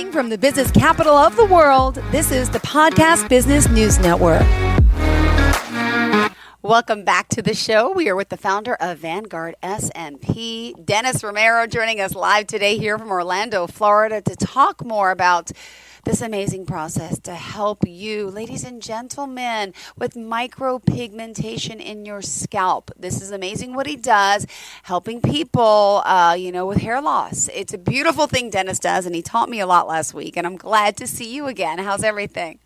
Broadcasting from the business capital of the world, this is the Podcast Business News Network. Welcome back to the show. We are with the founder of Vanguard SMP, Dennis Romero, joining us live today here from Orlando, Florida, to talk more about this amazing process to help you, ladies and gentlemen, with micropigmentation in your scalp. This is amazing what he does, helping people, with hair loss. It's a beautiful thing Dennis does, and he taught me a lot last week, and I'm glad to see you again. How's everything?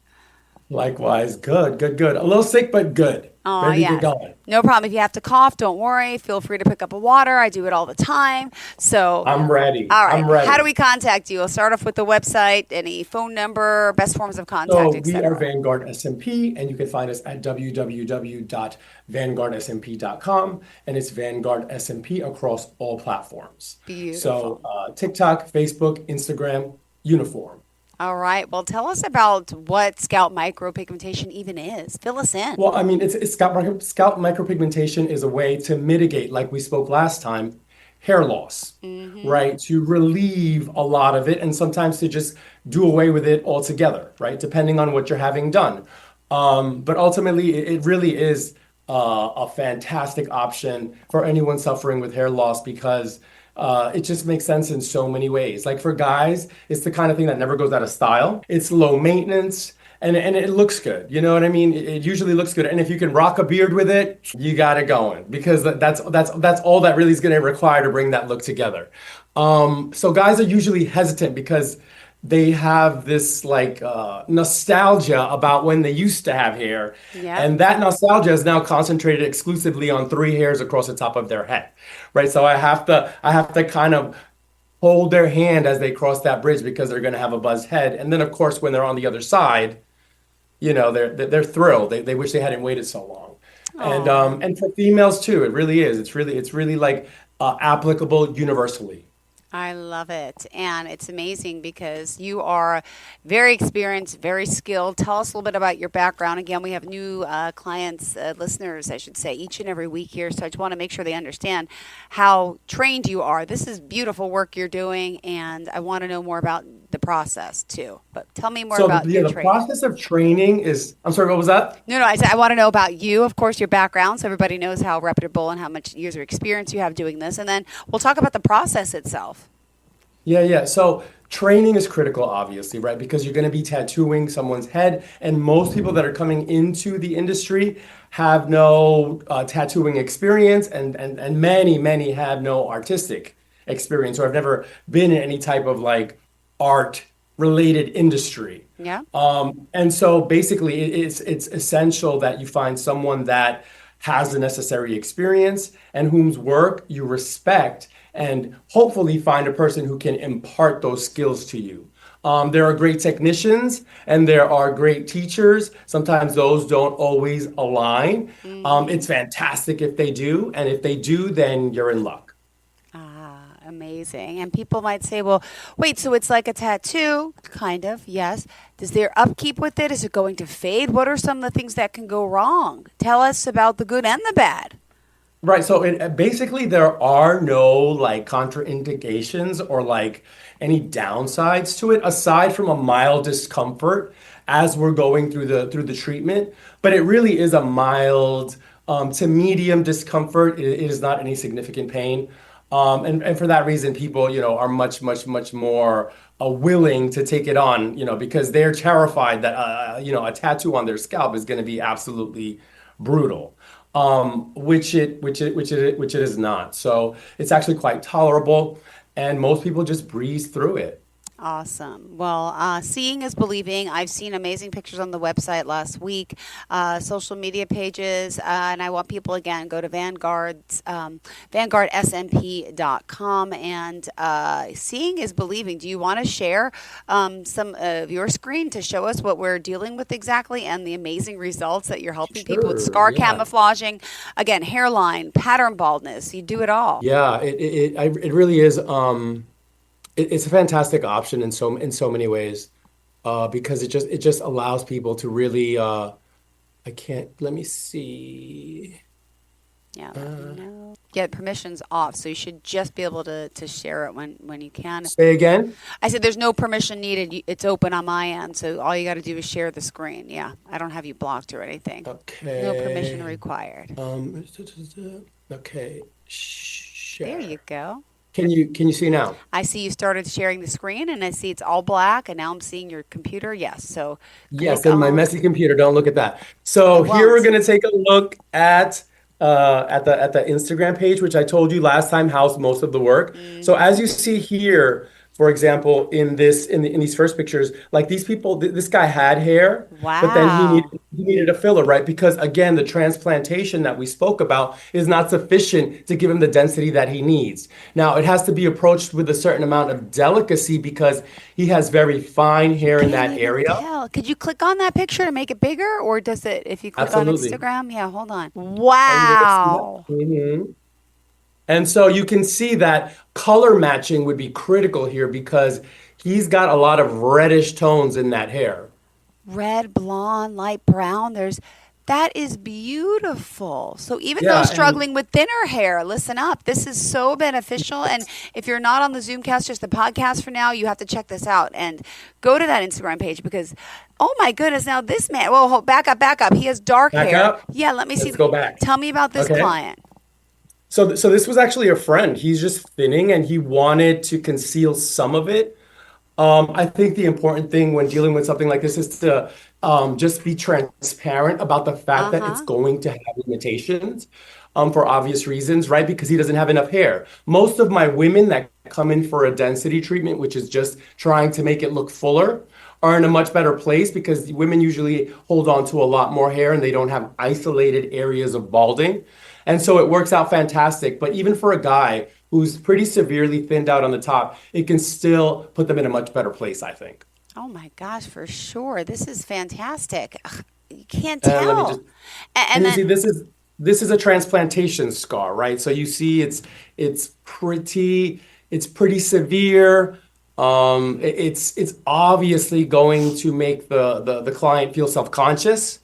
Likewise. Good. A little sick, but good. Oh, Ready to yeah. get going. No problem. If you have to cough, don't worry. Feel free to pick up a water. I do it all the time. So I'm ready. All right. I'm ready. How do we contact you? I'll start off with the website, any phone number, best forms of contact, So we etc. are Vanguard SMP, and you can find us at www.vanguardsmp.com, and it's Vanguard SMP across all platforms. Beautiful. So TikTok, Facebook, Instagram, uniform. All right. Well, tell us about what scalp micropigmentation even is. Fill us in. Well, I mean, it's scalp micropigmentation is a way to mitigate, like we spoke last time, hair loss, right? To relieve a lot of it, and sometimes to just do away with it altogether, right? Depending on what you're having done. But ultimately, it really is a fantastic option for anyone suffering with hair loss because it just makes sense in so many ways. Like for guys, it's the kind of thing that never goes out of style. It's low maintenance and it looks good. You know what I mean? It usually looks good. And if you can rock a beard with it, you got it going because that's all that really is going to require to bring that look together. So guys are usually hesitant because they have this nostalgia about when they used to have hair. Yep. And that nostalgia is now concentrated exclusively on 3 hairs across the top of their head, right? So I have to kind of hold their hand as they cross that bridge because they're going to have a buzzed head. And then of course, when they're on the other side, they're thrilled. They wish they hadn't waited so long. Aww. And for females too, it really is. It's really like applicable universally. I love it. And it's amazing because you are very experienced, very skilled. Tell us a little bit about your background. Again, we have new clients, listeners, I should say, each and every week here. So I just want to make sure they understand how trained you are. This is beautiful work you're doing. And I want to know more about the process too. But tell me more about your training. The process of training is, I'm sorry, what was that? No, I said I want to know about you, of course, your background, so everybody knows how reputable and how much years of experience you have doing this. And then we'll talk about the process itself. Yeah. So training is critical, obviously, right? Because you're going to be tattooing someone's head. And most people that are coming into the industry have no tattooing experience. And many have no artistic experience or have never been in any type of art related industry. Yeah. And so basically it's essential that you find someone that has the necessary experience and whose work you respect and hopefully find a person who can impart those skills to you. There are great technicians and there are great teachers. Sometimes those don't always align. It's fantastic if they do. And if they do, then you're in luck. Amazing. And people might say, well, wait, so it's like a tattoo? Kind of, yes. Is there upkeep with it? Is it going to fade? What are some of the things that can go wrong? Tell us about the good and the bad. Right. So basically there are no contraindications or any downsides to it aside from a mild discomfort as we're going through the treatment. But it really is a mild to medium discomfort. It is not any significant pain. And for that reason, people, are much more willing to take it on, because they're terrified that, a tattoo on their scalp is going to be absolutely brutal, which it is not. So it's actually quite tolerable, and most people just breeze through it. Awesome. Well, seeing is believing. I've seen amazing pictures on the website last week, social media pages, and I want people, again, go to vanguardsmp.com, and seeing is believing. Do you want to share some of your screen to show us what we're dealing with exactly and the amazing results that you're helping people with scar camouflaging, again, hairline, pattern baldness? You do it all. Yeah, it really is. It's a fantastic option in so many ways, because it just allows people to really. Let me see. Yeah. Let me know. Yeah, permission's off, so you should just be able to share it when you can. Say again? I said there's no permission needed. It's open on my end, so all you got to do is share the screen. Yeah, I don't have you blocked or anything. No permission Okay. required. Okay. There Share. you go. Can you see now? I see you started sharing the screen, and I see it's all black, and now I'm seeing your computer. Yes, so Yes, click and my on. messy computer. Don't look at that. I So here we're won't. gonna take a look at the Instagram page, which I told you last time housed most of the work. So as Mm-hmm. you see here, for example, in these first pictures, like these people, this guy had hair, but then Wow. he needed a filler, right? Because again, the transplantation that we spoke about is not sufficient to give him the density that he needs. Now, it has to be approached with a certain amount of delicacy because he has very fine You hair in can't that even area. tell. Could you click on that picture to make it bigger, or does it, if you click on Absolutely. Instagram? Yeah, hold on. Are you able to see that? Wow. And so you can see that color matching would be critical here because he's got a lot of reddish tones in that hair. Red, blonde, light brown. That is beautiful. So even those Yeah, and struggling with thinner hair, listen up. This is so beneficial. And if you're not on the Zoomcast, just the podcast for now, you have to check this out and go to that Instagram page because, oh my goodness, now this man, whoa, back up, back up. He has dark back hair. up. Yeah, let me see. Let's go back. Tell me about this Okay. client. So this was actually a friend. He's just thinning and he wanted to conceal some of it. I think the important thing when dealing with something like this is to just be transparent about the fact that it's Uh-huh. going to have limitations for obvious reasons, right? Because he doesn't have enough hair. Most of my women that come in for a density treatment, which is just trying to make it look fuller, are in a much better place because women usually hold on to a lot more hair and they don't have isolated areas of balding. And so it works out fantastic. But even for a guy who's pretty severely thinned out on the top, it can still put them in a much better place, I think. Oh my gosh, for sure. This is fantastic. Ugh, you can't And let me just, tell. And and you then see, this is a transplantation scar, right? So you see, it's pretty severe. It's obviously going to make the client feel self-conscious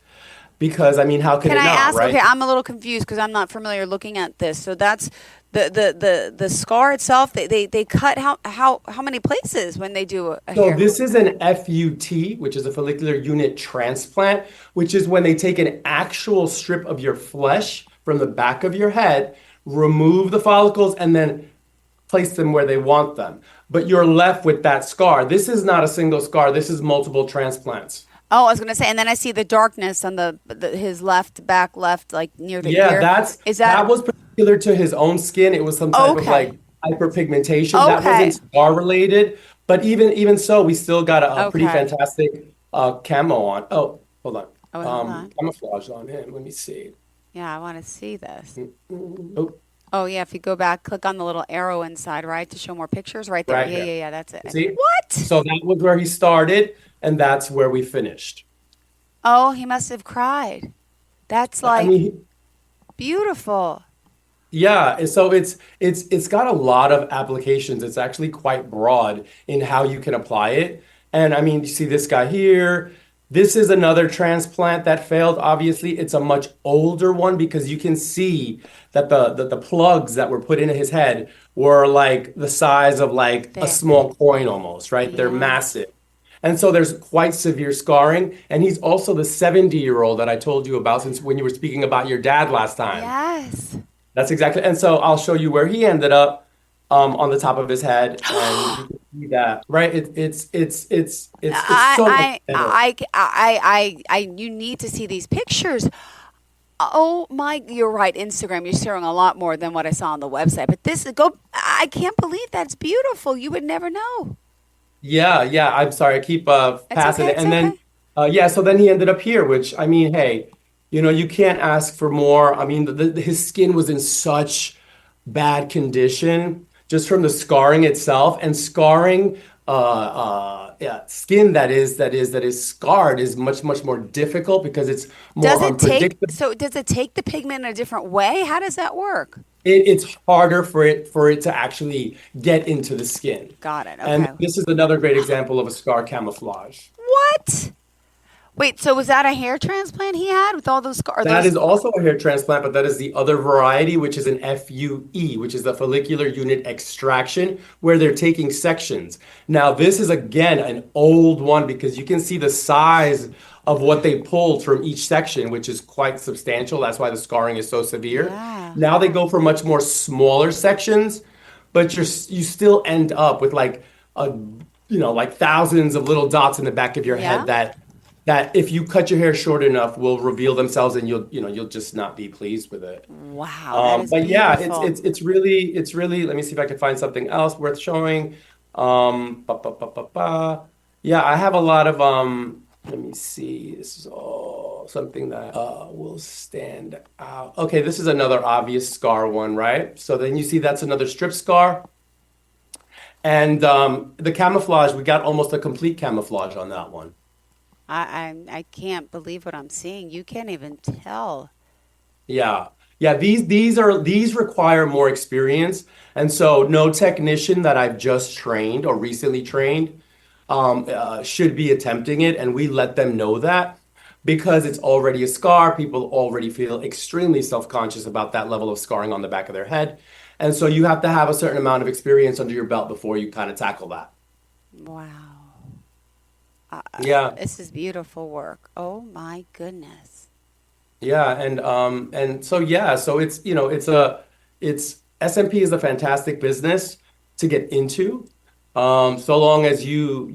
because I mean, how could can it I not, ask? Okay, right? I'm a little confused because I'm not familiar looking at this. So that's the scar itself. They cut how many places when they do a So hair? this is an FUT, which is a follicular unit transplant, which is when they take an actual strip of your flesh from the back of your head, remove the follicles, and then place them where they want them. But you're left with that scar. This is not a single scar. This is multiple transplants. Oh, I was gonna say, and then I see the darkness on his left back left, like near the Yeah, ear. that's Is that that was particular to his own skin. It was some type of okay? like hyperpigmentation. That wasn't Okay. scar related, but even so, we still got a pretty Okay. fantastic camo on. Oh, hold on. Oh, wait, hold on. Camouflage on him. Let me see. Yeah, I want to see this. Oh, Oh yeah, if you go back, click on the little arrow inside, right, to show more pictures. Right there. right Yeah, here. yeah, yeah. That's it. See? What? So that was where he started, and that's where we finished. Oh, he must have cried. That's I like mean, beautiful. yeah, and so it's got a lot of applications. It's actually quite broad in how you can apply it. And I mean, you see this guy here. This is another transplant that failed. Obviously, it's a much older one because you can see that the plugs that were put into his head were like the size of like a There. small coin almost, right? They're Yeah. massive. And so there's quite severe scarring. And he's also the 70-year-old that I told you about since when you were speaking about your dad last time. Yes. That's exactly. And so I'll show you where he ended up on the top of his head, and you can see that, right? It's so much better. You need to see these pictures. Oh my, you're right. Instagram, you're sharing a lot more than what I saw on the website. But I can't believe that's beautiful. You would never know. Yeah, yeah. I'm sorry. I keep It's passing okay. it. It's And then, okay. yeah, so then he ended up here, which I mean, hey, you can't ask for more. I mean, his skin was in such bad condition just from the scarring itself. And scarring, yeah, skin that is scarred is much more difficult because it's more unpredictable. Does it take the pigment in a different way? How does that work? It's harder for it to actually get into the skin. Got it. And Okay. this is another great example of a scar camouflage. What? Wait, so was that a hair transplant he had with all those scars? That Those. is also a hair transplant, but that is the other variety, which is an FUE, which is the follicular unit extraction, where they're taking sections. Now, this is again an old one because you can see the size of what they pulled from each section, which is quite substantial. That's why the scarring is so severe. Yeah. Now they go for much more smaller sections, but you still end up with like a like thousands of little dots in the back of your Yeah. head that if you cut your hair short enough will reveal themselves and you'll just not be pleased with it. Wow, that is But yeah, it's beautiful. it's it's really let me see if I can find something else worth showing. Ba, ba, ba, ba, ba. Yeah, I have a lot of let me see. This is all something that will stand out. Okay, this is another obvious scar one, right? So then you see that's another strip scar. And the camouflage, we got almost a complete camouflage on that one. I can't believe what I'm seeing. You can't even tell. Yeah. Yeah, these require more experience. And so no technician that I've just trained or recently trained should be attempting it. And we let them know that because it's already a scar. People already feel extremely self-conscious about that level of scarring on the back of their head. And so you have to have a certain amount of experience under your belt before you kind of tackle that. Wow. Yeah. This is beautiful work. Oh my goodness. Yeah, and so yeah, so it's SMP is a fantastic business to get into, so long as you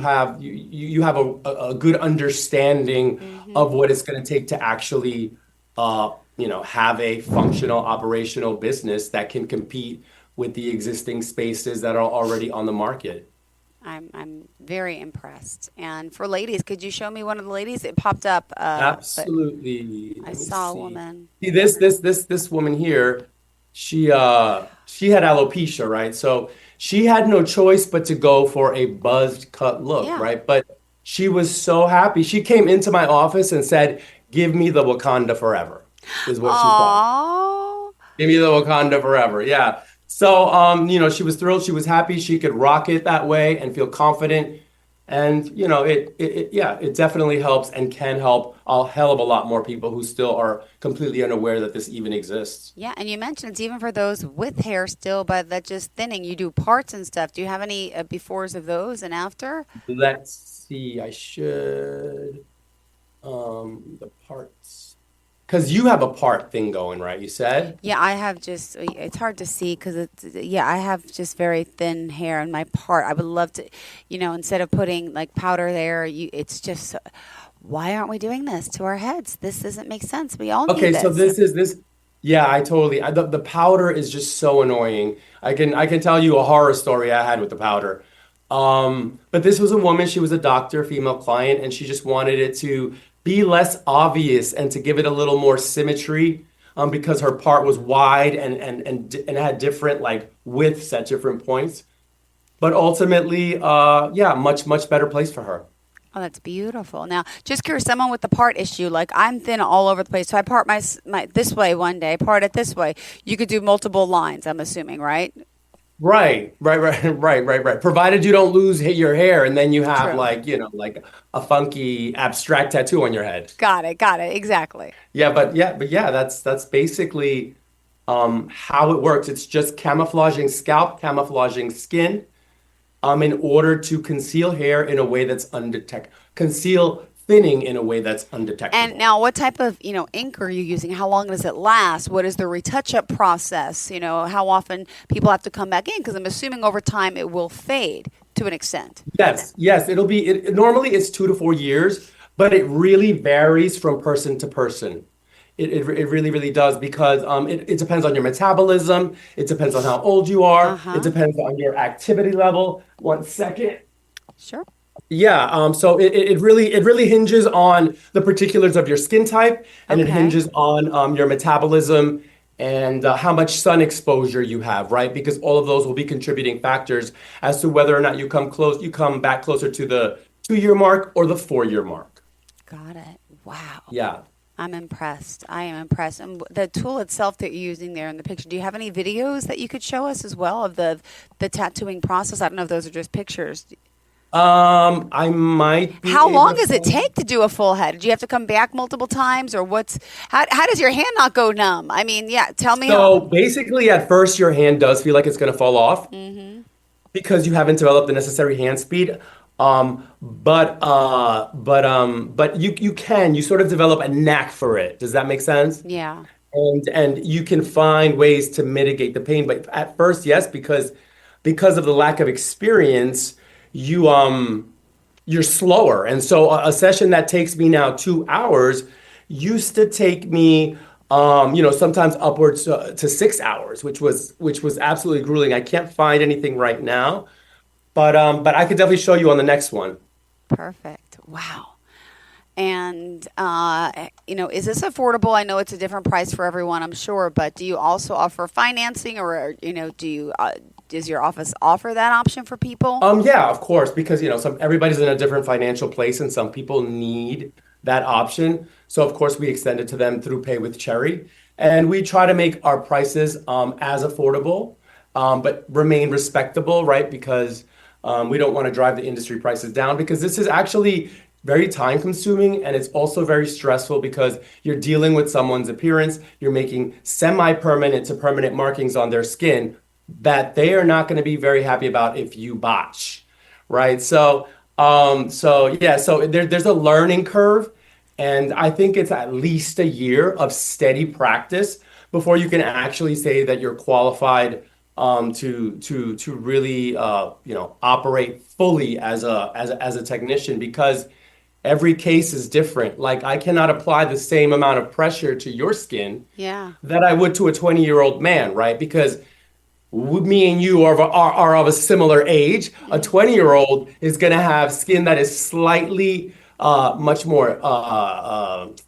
have a good understanding Hmm. of what it's going to take to actually have a functional operational business that can compete with the existing spaces that are already on the market. I'm very impressed. And for ladies, could you show me one of the ladies? It popped up, but Absolutely. I Let me saw a see. woman. See this woman here, she had alopecia, right? So she had no choice but to go for a buzzed cut look, Yeah. right? But she was so happy. She came into my office and said, "Give me the Wakanda forever," is what she said. Oh, Give me the Wakanda forever. Yeah. So, she was thrilled. She was happy. She could rock it that way and feel confident. And, yeah, it definitely helps and can help a hell of a lot more people who still are completely unaware that this even exists. yeah. And you mentioned it's even for those with hair still, but that just thinning. You do parts and stuff. Do you have any befores of those and after? Let's see. I should, the parts. Because you have a part thing going, right? You said? Yeah, I have just, it's hard to see because yeah, I have just very thin hair in my part. I would love to, instead of putting like powder there, it's just, why aren't we doing this to our heads? This doesn't make sense. We all need Okay, so this. Yeah, I totally. The powder is just so annoying. I can tell you a horror story I had with the powder. But this was a woman. She was a doctor, female client, and she just wanted it to be less obvious and to give it a little more symmetry. Because her part was wide and had different like widths at different points. But ultimately, yeah, much better place for her. Oh, that's beautiful. Now, just curious, someone with the part issue, like I'm thin all over the place. So I part my this way one day, part it this way. You could do multiple lines, I'm assuming, right? Right. Provided you don't lose your hair and then you have True. like, like a funky abstract tattoo on your head. Got it. Got it. Exactly. Yeah, that's basically how it works. It's just camouflaging scalp, camouflaging skin, in order to conceal hair in a way that's conceal thinning in a way that's And undetectable. now, what type of ink are you using? How long does it last? What is the retouch-up process? How often people have to come back in? Because I'm assuming over time it will fade to an extent. Yes, normally it's 2 to 4 years, but it really varies from person to person. It really does because it depends on your metabolism, it depends on how old you Uh are, it huh. depends on your activity level. 1 second. Sure. Yeah, so it really hinges on the particulars of your skin type, and it Okay. hinges on your metabolism and how much sun exposure you have, right? Because all of those will be contributing factors as to whether or not you come back closer to the 2 year mark or the 4 year mark. Got it. Wow. Yeah. I'm impressed. I am impressed. And the tool itself that you're using there in the picture, do you have any videos that you could show us as well of the tattooing process? I don't know if those are just pictures. I might be How able long to does it find. take to do a full head? Do you have to come back multiple times, or how does your hand not go numb? I mean, yeah, tell me how. So basically, at first, your hand does feel like it's going to fall off Mm-hmm. because you haven't developed the necessary hand speed. But you sort of develop a knack for it. Does that make sense? Yeah, And you can find ways to mitigate the pain. But at first, yes, because of the lack of experience, you you're slower. And so a session that takes me now 2 hours used to take me sometimes upwards to 6 hours, which was absolutely grueling. I can't find anything right now, but I could definitely show you on the next one. perfect. Wow. And is this affordable? I know it's a different price for everyone, I'm sure, but do you also offer financing, or does your office offer that option for people? Yeah, of course, because some everybody's in a different financial place, and some people need that option. So of course we extend it to them through Pay with Cherry, and we try to make our prices as affordable, but remain respectable, right? Because we don't want to drive the industry prices down because this is actually very time consuming and it's also very stressful because you're dealing with someone's appearance, you're making semi-permanent to permanent markings on their skin that they are not going to be very happy about if you botch, right? So yeah, so there's a learning curve, and I think it's at least a year of steady practice before you can actually say that you're qualified to really operate fully as a technician because every case is different. Like I cannot apply the same amount of pressure to your skin Yeah. that I would to a 20-year-old man, right? Because me and you are of a similar age. A 20-year-old is going to have skin that is slightly much more,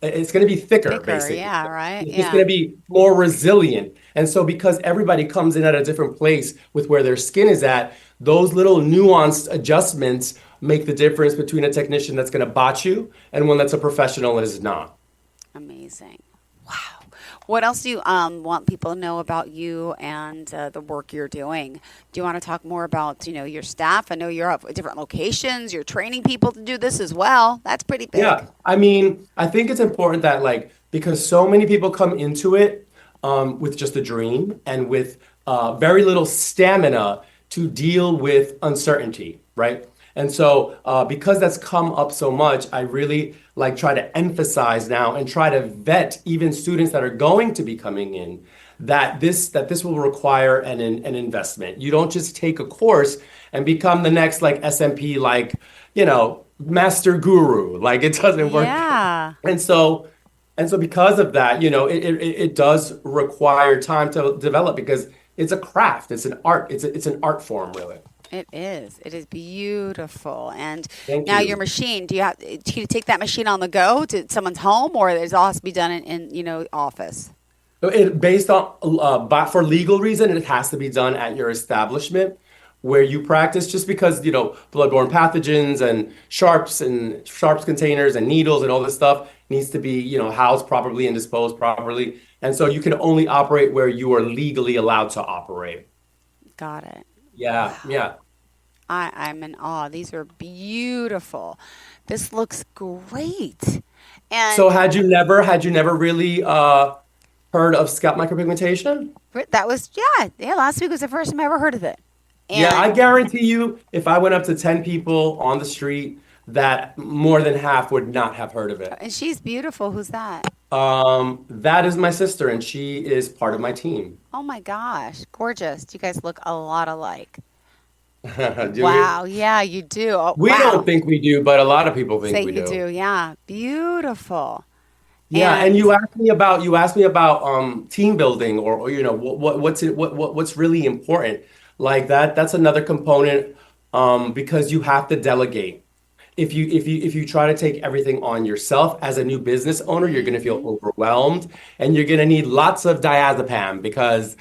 it's going to be thicker, Thicker, basically. yeah, right? It's just Yeah. going to be more resilient. And so, because everybody comes in at a different place with where their skin is at, those little nuanced adjustments make the difference between a technician that's going to botch you and one that's a professional and is not. Amazing. Wow. What else do you want people to know about you and the work you're doing? Do you want to talk more about, your staff? I know you're at different locations. You're training people to do this as well. That's pretty big. Yeah, I mean, I think it's important that like because so many people come into it with just a dream and with very little stamina to deal with uncertainty, right? And so because that's come up so much, I really like try to emphasize now and try to vet even students that are going to be coming in that this will require an investment. You don't just take a course and become the next like SMP master guru. Like it doesn't work. Yeah. And so because of that, it does require time to develop because it's a craft, it's an art, it's an art form, really. It is. It is beautiful. And Thank now your you. machine, do you take that machine on the go to someone's home, or does it all has to be done in office? Based on, but for legal reason, it has to be done at your establishment where you practice, just because, bloodborne pathogens and sharps containers and needles and all this stuff needs to be, housed properly and disposed properly. And so you can only operate where you are legally allowed to operate. Got it. Yeah, yeah. I'm in awe. These are beautiful. This looks great. And So had you never really heard of scalp micropigmentation? that was, yeah, last week was the first time I ever heard of it. Yeah, I And guarantee you, if I went up to 10 people on the street, that more than half would not have heard of it. and she's beautiful. Who's that? That is my sister, and she is part of my team. Oh my gosh, gorgeous. You guys look a lot alike. Do we? Wow, yeah, you do. Oh, We don't wow. think we do, but a lot of people think Say we you do. do, yeah. Beautiful. Yeah, and And you asked me about team building or what's really important. Like that's another component because you have to delegate. If you try to take everything on yourself as a new business owner, you're going to feel mhm, overwhelmed and you're going to need lots of diazepam because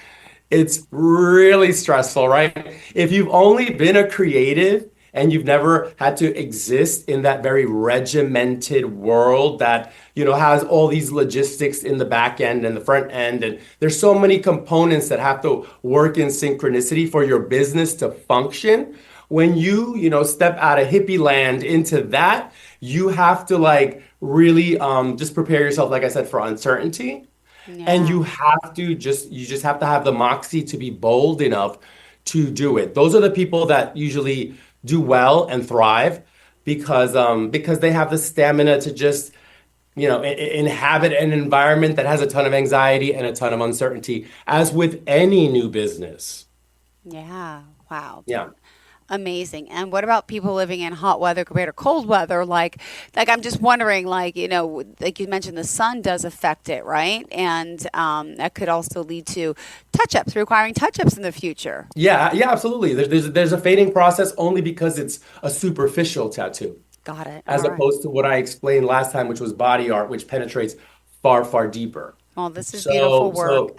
it's really stressful, right? If you've only been a creative and you've never had to exist in that very regimented world that, has all these logistics in the back end and the front end, and there's so many components that have to work in synchronicity for your business to function. when you step out of hippie land into that, you have to like really just prepare yourself, like I said, for uncertainty. And Yeah. you just have to have the moxie to be bold enough to do it. Those are the people that usually do well and thrive because they have the stamina to just inhabit an environment that has a ton of anxiety and a ton of uncertainty, as with any new business. Yeah. Wow. Yeah. Amazing. And what about people living in hot weather compared to cold weather? Like I'm just wondering, like, like you mentioned, the sun does affect it, right? And that could also lead to touch-ups, requiring touch-ups in the future. Yeah, yeah, absolutely. There's a fading process only because it's a superficial tattoo, Got it. as All right. opposed to what I explained last time, which was body art, which penetrates far, far deeper. Well, this is beautiful So, work.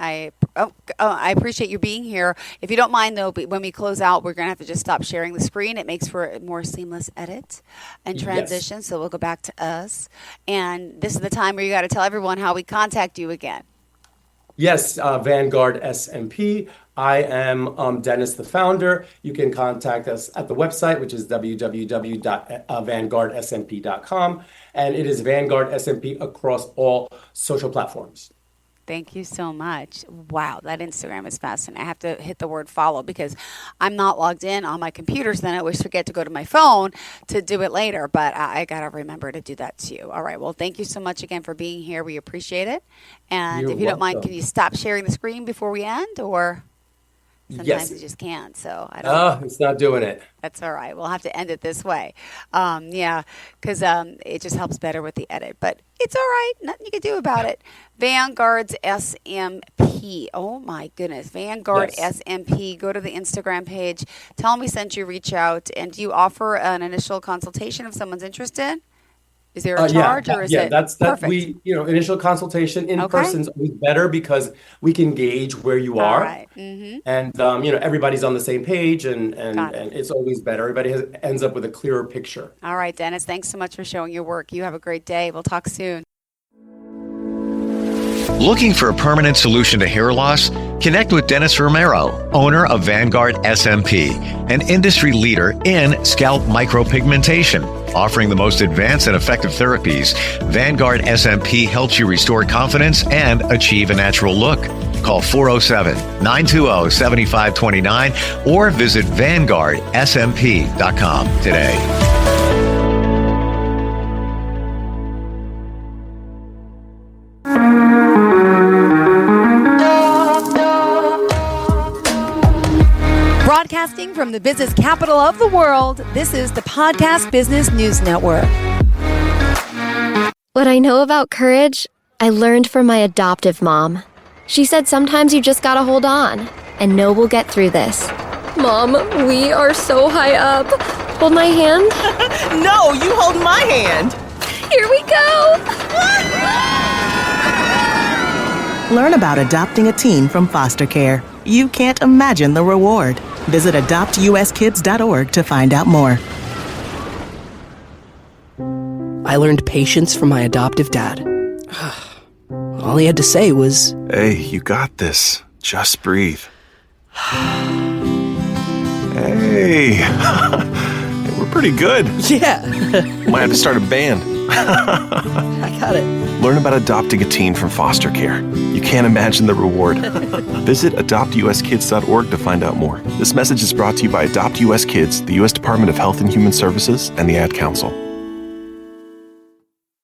so I appreciate you being here. If you don't mind, though, but when we close out, we're going to have to just stop sharing the screen. It makes for a more seamless edit and yes. transition. So we'll go back to us. And this is the time where you got to tell everyone how we contact you again. Yes, Vanguard SMP. I am Dennis, the founder. You can contact us at the website, which is www.vanguardsmp.com. And it is Vanguard SMP across all social platforms. Thank you so much. Wow, that Instagram is fascinating. I have to hit the word follow because I'm not logged in on my computers. Then I always forget to go to my phone to do it later. But I got to remember to do that too. All right. Well, thank you so much again for being here. We appreciate it. And You're if you don't mind, can welcome. you stop sharing the screen before we end? Or sometimes Yes. you just can't. So I don't know. It's not doing it. That's all right. We'll have to end it this way. Yeah, because it just helps better with the edit. But it's all right. Nothing you can do about it. Vanguard's SMP. Oh, my goodness. Vanguard Yes. SMP. Go to the Instagram page. Tell them we sent you, reach out. And do you offer an initial consultation if someone's interested? Is there a Yeah, charge or is yeah, it that perfect? initial consultation in Okay. person is always better because we can gauge where you All are. right. And everybody's on the same page, and and Got it. and it's always better. Everybody ends up with a clearer picture. All right, Dennis. Thanks so much for showing your work. You have a great day. We'll talk soon. Looking for a permanent solution to hair loss? Connect with Dennis Romero, owner of Vanguard SMP, an industry leader in scalp micropigmentation. Offering the most advanced and effective therapies, Vanguard SMP helps you restore confidence and achieve a natural look. Call 407-920-7529 or visit vanguardsmp.com today. Broadcasting from the business capital of the world, this is the Podcast Business News Network. What I know about courage, I learned from my adoptive mom. She said sometimes you just gotta hold on and know we'll get through this. Mom, we are so high up. Hold my hand. No, you hold my hand. Here we go. Learn about adopting a teen from foster care. You can't imagine the reward. Visit adoptuskids.org to find out more. I learned patience from my adoptive dad. All he had to say was, Hey, you got this. Just breathe. Hey, we're pretty good. yeah, Might have to start a band. I got it. Learn about adopting a teen from foster care. You can't imagine the reward. Visit adoptuskids.org to find out more. This message is brought to you by Adopt US Kids, the U.S. Department of Health and Human Services, and the Ad Council.